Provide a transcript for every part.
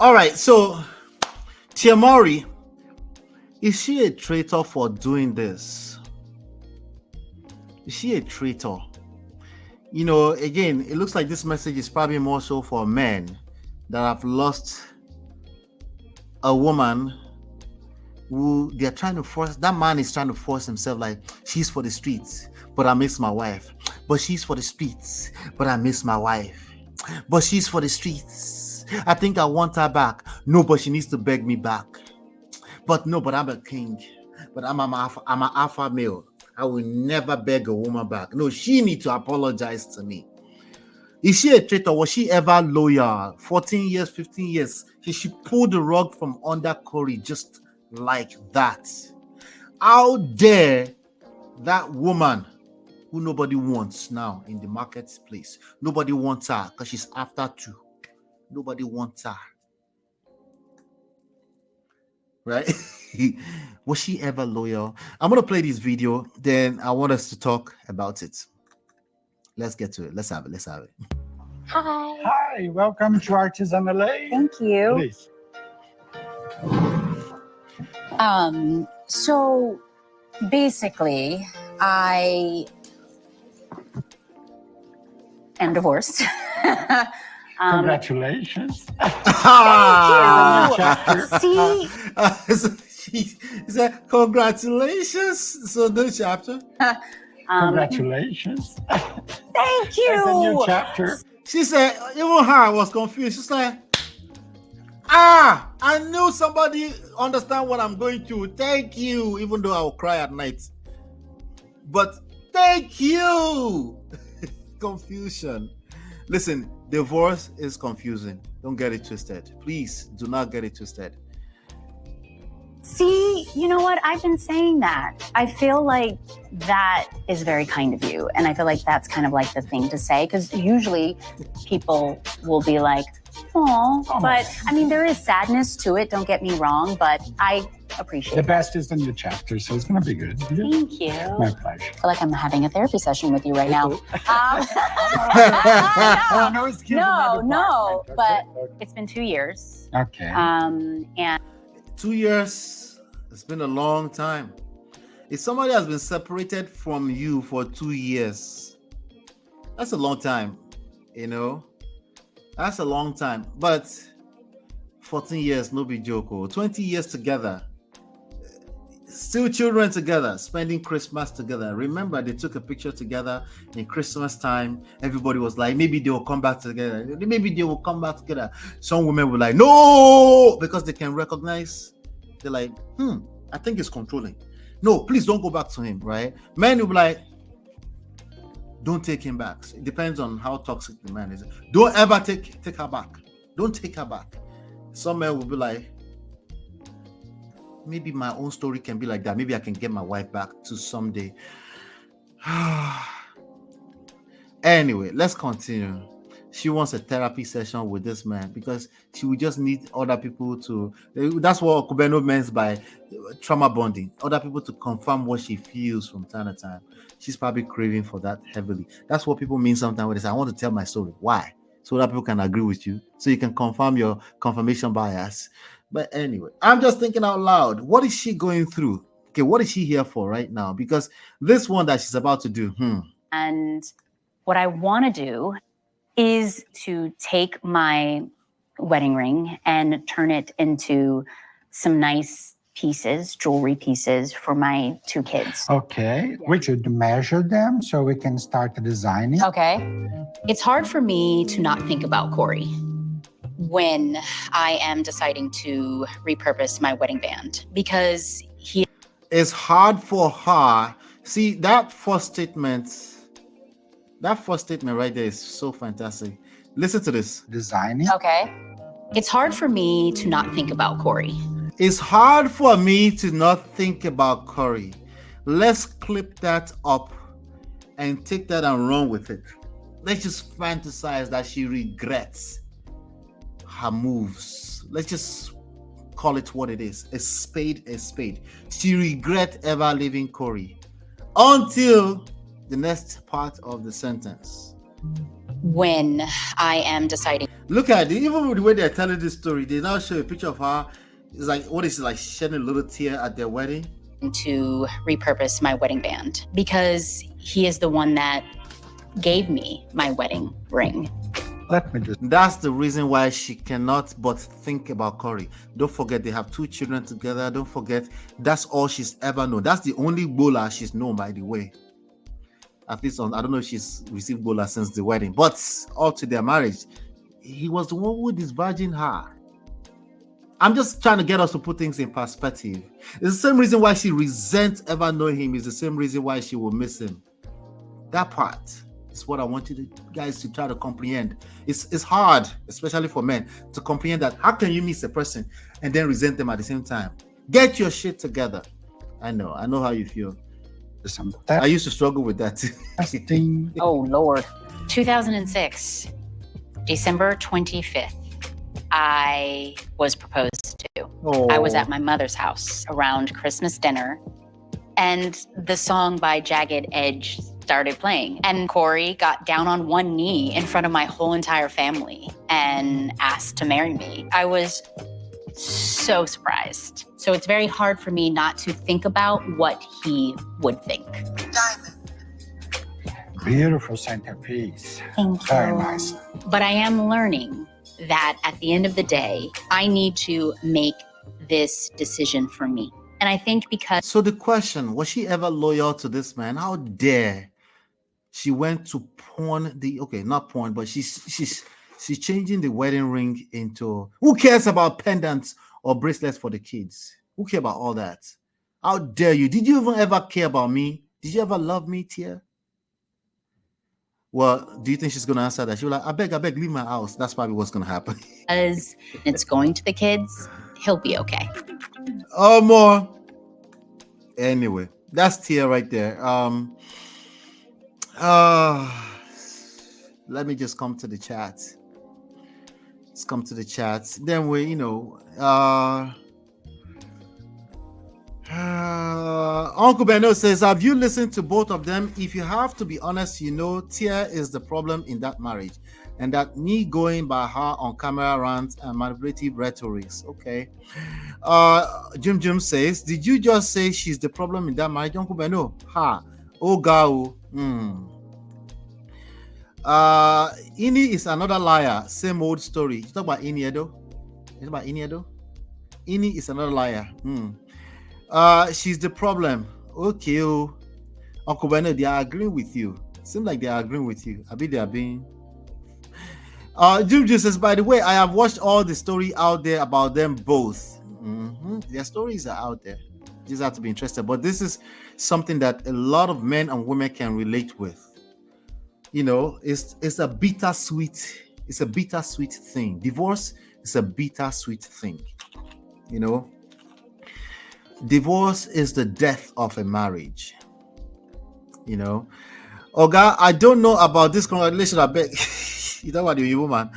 All right, so Mowry, is she a traitor for doing this? Is she a traitor? Again, it looks like this message is probably more so for men that have lost a woman who they're trying to force. That man is trying to force himself, like, she's for the streets, but I miss my wife. But she's for the streets, but I miss my wife. But she's for the streets. I think I want her back. No, but she needs to beg me back. But no, but I'm a king. But I'm an alpha male. I will never beg a woman back. No, she needs to apologize to me. Is she a traitor? Was she ever loyal? 14 years, 15 years. She pulled the rug from under Corey just like that. How dare that woman who nobody wants now in the marketplace? Nobody wants her because she's after two. Nobody wants her. Right? Was she ever loyal? I'm going to play this video. Then I want us to talk about it. Let's get to it. Let's have it. Hi. Hi, welcome to Artisan LA. Thank you. Please. So basically, I am divorced. Congratulations. See? She said, congratulations. So new chapter. Congratulations. Thank you. It's a new chapter. She said, even her was confused. She's like, I knew somebody understand what I'm going through. Thank you. Even though I'll cry at night. But thank you. Confusion. Listen, divorce is confusing. Don't get it twisted. Please do not get it twisted. See, you know what? I've been saying that. I feel like that is very kind of you. And I feel like that's kind of like the thing to say, because usually people will be like, oh, but I mean, there is sadness to it. Don't get me wrong, but I appreciate The best is the new chapter, so it's going to be good. Thank you. My pleasure. I feel like I'm having a therapy session with you right now. No, but it's been 2 years. Okay. And 2 years, it's been a long time. If somebody has been separated from you for 2 years, that's a long time, That's a long time. But 14 years, no big joke. 20 years together, still children together, spending Christmas together. Remember, they took a picture together in Christmas time. Everybody was like, maybe they will come back together. Some women were like, no, because they can recognize. They're like, I think he's controlling. No, please don't go back to him, right? Men will be like, don't take him back. It depends on how toxic the man is. Don't ever take her back. Don't take her back. Some men will be like, maybe my own story can be like that. Maybe I can get my wife back to someday. Anyway, let's continue. She wants a therapy session with this man because she would just need other people to. That's what Kubeno means by trauma bonding. Other people to confirm what she feels from time to time. She's probably craving for that heavily. That's what people mean sometimes when they say, I want to tell my story. Why? So that people can agree with you. So you can confirm your confirmation bias. But anyway, I'm just thinking out loud. What is she going through? Okay, what is she here for right now? Because this one that she's about to do. And what I want to do is to take my wedding ring and turn it into some nice pieces, jewelry pieces for my 2 kids. Okay. We should measure them so we can start designing. Okay. It's hard for me to not think about Corey when I am deciding to repurpose my wedding band because it's hard for her. See, that first statement right there is so fantastic. Listen to this. Designing. Okay. It's hard for me to not think about Corey. It's hard for me to not think about Corey. Let's clip that up and take that and run with it. Let's just fantasize that she regrets her moves. Let's just call it what it is. A spade. She regrets ever leaving Corey until the next part of the sentence. When I am deciding. Look at it. Even with the way they're telling this story, they now show a picture of her. It's like, what is it, like shedding a little tear at their wedding? To repurpose my wedding band because he is the one that gave me my wedding ring. Let me just. That's the reason why she cannot but think about Corey. Don't forget they have 2 children together. Don't forget that's all she's ever known. That's the only Bola she's known, by the way. At least I don't know if she's received Bola since the wedding, but up to their marriage, he was the one who disvirgin her. I'm just trying to get us to put things in perspective. It's the same reason why she resents ever knowing him. Is the same reason why she will miss him. That part is what I want you guys to try to comprehend. It's hard, especially for men, to comprehend that. How can you miss a person and then resent them at the same time? Get your shit together. I know how you feel. I used to struggle with that. Testing. Oh, Lord. 2006, December 25th, I was proposed to. Oh. I was at my mother's house around Christmas dinner, and the song by Jagged Edge started playing. And Corey got down on one knee in front of my whole entire family and asked to marry me. I was so surprised. So it's very hard for me not to think about what he would think. Beautiful centerpiece. Thank you. Very nice. But I am learning that at the end of the day, I need to make this decision for me. And I think because... So the question, was she ever loyal to this man? How dare she went to pawn the... Okay, not pawn, but she's changing the wedding ring into... Who cares about pendants or bracelets for the kids? Who cares about all that? How dare you? Did you even ever care about me? Did you ever love me, Tia? Well, do you think she's going to answer that? She'll be like, I beg, leave my house. That's probably what's going to happen. As it's going to the kids, he'll be okay. Oh, more. Anyway, that's Tia right there. Let me just come to the chat. Let's come to the chat. Then we, Uncle Beno says, have you listened to both of them? If you have to be honest, Tia is the problem in that marriage, and that me going by her on camera rants and manipulative rhetorics. Okay. Jim says, did you just say she's the problem in that marriage, Uncle Beno? Ha. Oh, Gao. Ini is another liar. Same old story. You talk about Ini Edo? Ini is another liar. She's the problem. Okay, Uncle Bernard, they are agreeing with you. Seems like they are agreeing with you. I bet they are being. Jim says, by the way, I have watched all the story out there about them both. Their stories are out there. You just have to be interested. But this is something that a lot of men and women can relate with. It's a bittersweet. It's a bittersweet thing. Divorce is a bittersweet thing. Divorce is the death of a marriage. Oga, I don't know about this congratulations. I bet you know what you woman.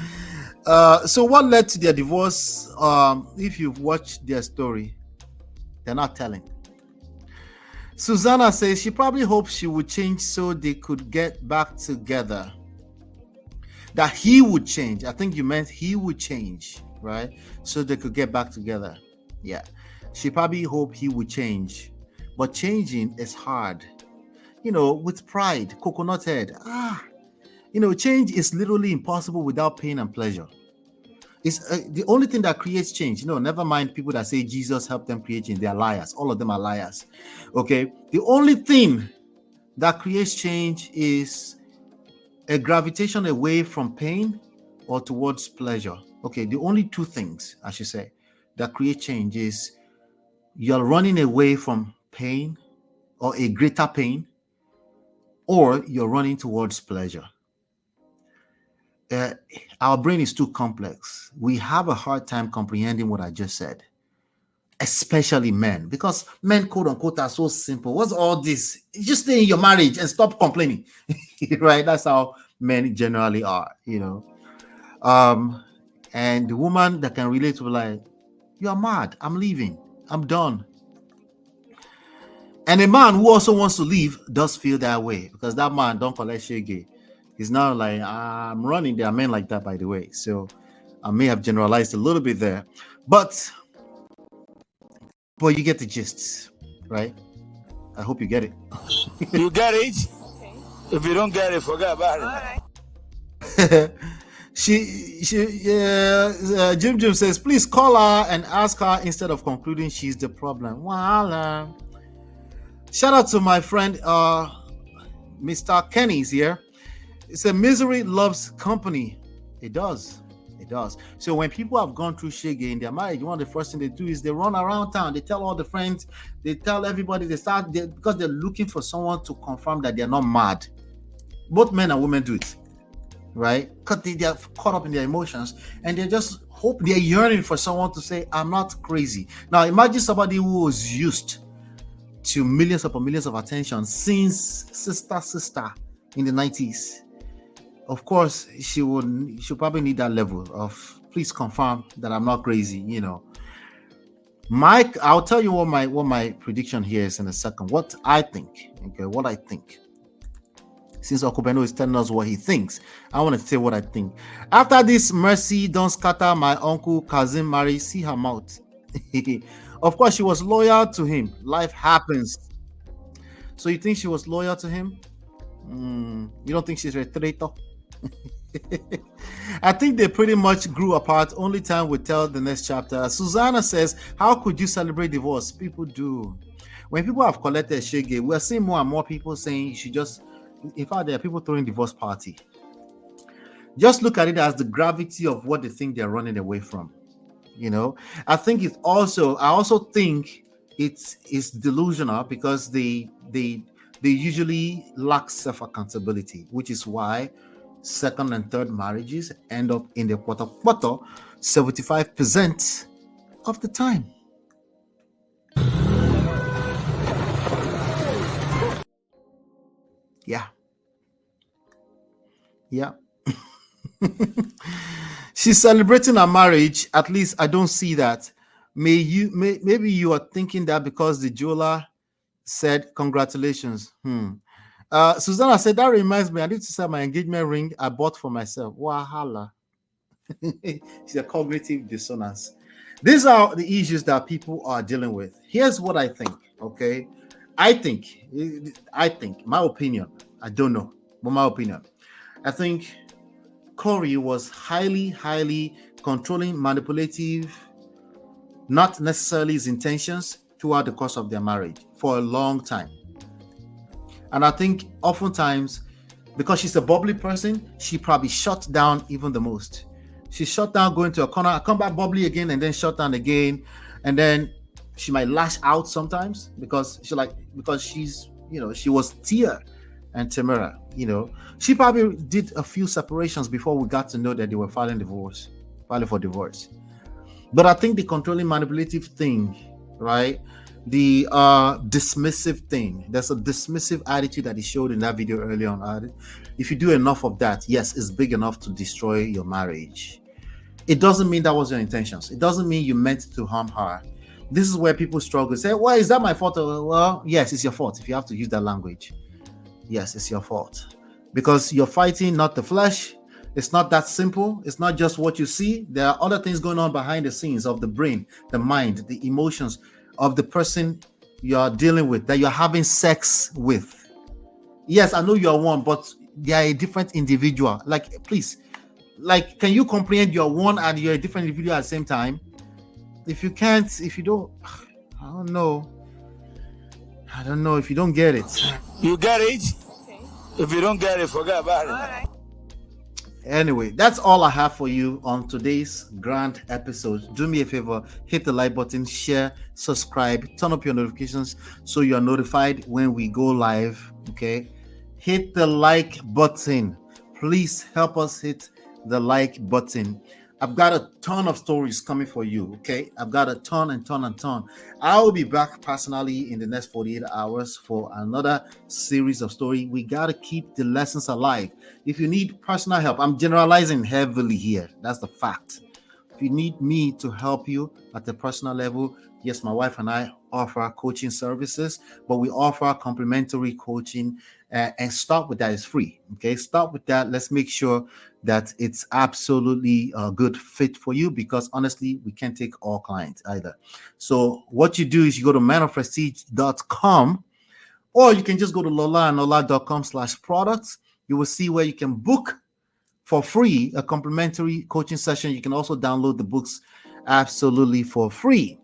So what led to their divorce? If you've watched their story, they're not telling. Susanna says she probably hopes she would change so they could get back together. That he would change. I think you meant he would change, right? So they could get back together. Yeah. She probably hoped he would change. But changing is hard. With pride, coconut head. Change is literally impossible without pain and pleasure. It's the only thing that creates change. Never mind people that say Jesus helped them create change. They are liars. All of them are liars. Okay? The only thing that creates change is a gravitation away from pain or towards pleasure. Okay, the only 2 things, I should say, that create change is you're running away from pain or a greater pain, or you're running towards pleasure. Our brain is too complex. We have a hard time comprehending what I just said, especially men, because men, quote unquote, are so simple. What's all this? Just stay in your marriage and stop complaining, right? That's how men generally are, And the woman that can relate to like, you're mad, I'm leaving, I'm done. And a man who also wants to leave does feel that way, because that man don't collect shege. He's now like, I'm running. There are men like that, by the way. So I may have generalized a little bit there, but you get the gist, right? I hope you get it. You get it? If you don't get it, forget about it. Jim says, please call her and ask her instead of concluding she's the problem. Well, shout out to my friend, Mr. Kenny's here. It's a misery loves company. It does. It does. So when people have gone through shege in their marriage, one of the first thing they do is they run around town. They tell all the friends. They tell everybody. Because they're looking for someone to confirm that they're not mad. Both men and women do it, right? Because they are caught up in their emotions and they just hope, they're yearning for someone to say, I'm not crazy. Now imagine somebody who was used to millions upon millions of attention since Sister in the 90s. Of course, she probably need that level of, please confirm that I'm not crazy, you know. Mike, I'll tell you what my prediction here is in a second. What I think, okay, what I think. Since Okubeno is telling us what he thinks, I want to say what I think. After this, Mercy don't scatter my uncle Kazim marry, see her mouth. Of course, she was loyal to him. Life happens. So you think she was loyal to him? You don't think she's a traitor? I think they pretty much grew apart. Only time will tell the next chapter. Susanna says, how could you celebrate divorce? People do. When people have collected shege, we're seeing more and more people saying you should just, in fact, there are people throwing divorce party. Just look at it as the gravity of what they think they're running away from. You know, I also think it's delusional because they usually lack self-accountability, which is why second and third marriages end up in the quarter 75% of the time. Yeah. She's celebrating her marriage. At least I don't see that. Maybe you are thinking that because the jeweler said congratulations. Susanna said, that reminds me, I need to sell my engagement ring I bought for myself. Wahala. It's a cognitive dissonance. These are the issues that people are dealing with. Here's what I think, okay? I think, my opinion, I don't know, but my opinion, I think Corey was highly controlling, manipulative, not necessarily his intentions throughout the course of their marriage for a long time. And I think oftentimes, because she's a bubbly person, she probably shut down even the most. She shut down, going to a corner, come back bubbly again, and then shut down again. And then she might lash out sometimes because she's, you know, she was Tia and Tamara, you know. She probably did a few separations before we got to know that they were filing for divorce. But I think the controlling, manipulative thing, right? The dismissive thing. There's a dismissive attitude that he showed in that video early on. If you do enough of that, yes, it's big enough to destroy your marriage. It doesn't mean that was your intentions. It doesn't mean you meant to harm her. This is where people struggle. Say, well, is that my fault? Well, yes, it's your fault. If you have to use that language, yes, it's your fault. Because you're fighting not the flesh. It's not that simple. It's not just what you see. There are other things going on behind the scenes of the brain, the mind, the emotions of the person you're dealing with, that you're having sex with. Yes, I know you're one, but they are a different individual. Like, please, like, can you comprehend you're one and you're a different individual at the same time? If you can't, if you don't, I don't know if you don't get it. You get it? If you don't get it, forget about it. Anyway, that's all I have for you on today's grand episode. Do me a favor, hit the like button, share, subscribe, turn up your notifications so you're notified when we go live. Okay, hit the like button. Please help us hit the like button. I've got a ton of stories coming for you. Okay, I've got a ton. I will be back personally in the next 48 hours for another series of story. We got to keep the lessons alive. If you need personal help, I'm generalizing heavily here. That's the fact. If you need me to help you at the personal level, yes, my wife and I offer coaching services, but we offer complimentary coaching, and start with that. It's free. Okay, start with that. Let's make sure that it's absolutely a good fit for you, because honestly, we can't take all clients either. So what you do is you go to manofprestige.com, or you can just go to lolaandlola.com/products. You will see where you can book for free a complimentary coaching session. You can also download the books absolutely for free.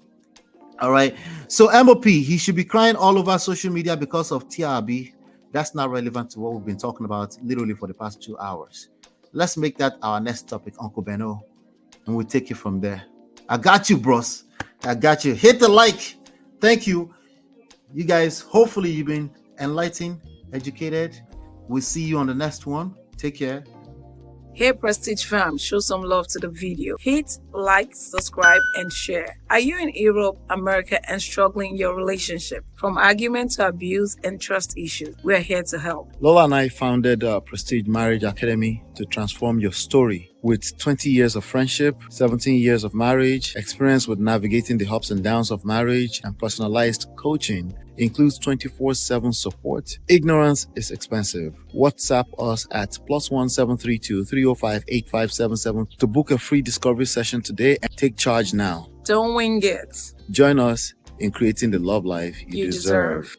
All right. So MOP, he should be crying all over social media because of TRB. That's not relevant to what we've been talking about literally for the past 2 hours. Let's make that our next topic, Uncle Beno, and we'll take it from there. I got you, bros. I got you. Hit the like. Thank you. You guys, hopefully you've been enlightened, educated. We'll see you on the next one. Take care. Hey Prestige fam, show some love to the video. Hit like, subscribe, and share. Are you in Europe, America, and struggling in your relationship? From argument to abuse and trust issues, we are here to help. Lola and I founded Prestige Marriage Academy to transform your story. With 20 years of friendship, 17 years of marriage, experience with navigating the ups and downs of marriage, and personalized coaching, includes 24/7 support. Ignorance is expensive. WhatsApp us at +1 732 305 8577 to book a free discovery session today and take charge now. Don't wing it. Join us in creating the love life you deserve.